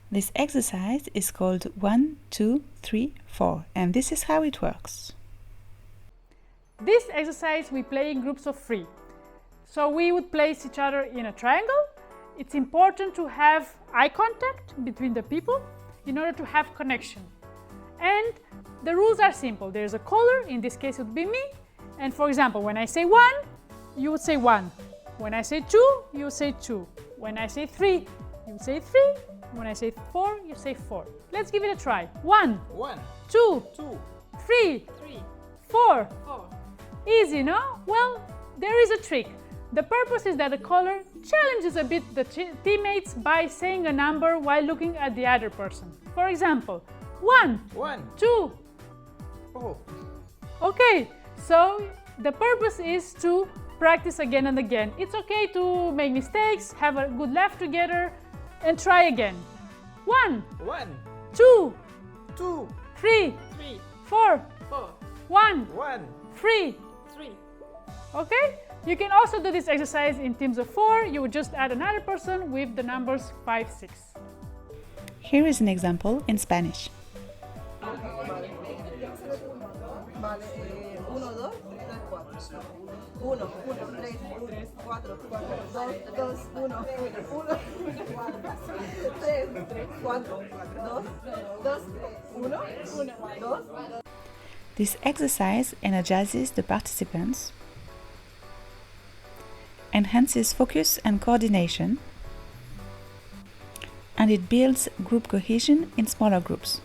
This exercise is called 1, 2, 3, 4, and this is how it works. This exercise we play in groups of 3. So we would place each other in a triangle. It's important to have eye contact between the people in order to have connection. And the rules are simple. There's a caller, in this case it would be me. And for example, when I say 1, you would say 1. When I say 2, you would say 2. When I say 3, you would say 3. When I say 4, you say 4. Let's give it a try. 1, 2, 3, 4. Easy, no? Well, there is a trick. The purpose is that the caller challenges a bit the teammates by saying a number while looking at the other person. For example, 1, 2. Oh. Okay, so the purpose is to practice again and again. It's okay to make mistakes, have a good laugh together, and try again. 1, 2, 3, 4, 1, 3. Okay? You can also do this exercise in teams of 4. You would just add another person with the numbers 5, 6. Here is an example in Spanish. 1, 2, 3, 4, 2, 1, 2. This exercise energizes the participants, enhances focus and coordination, and it builds group cohesion in smaller groups.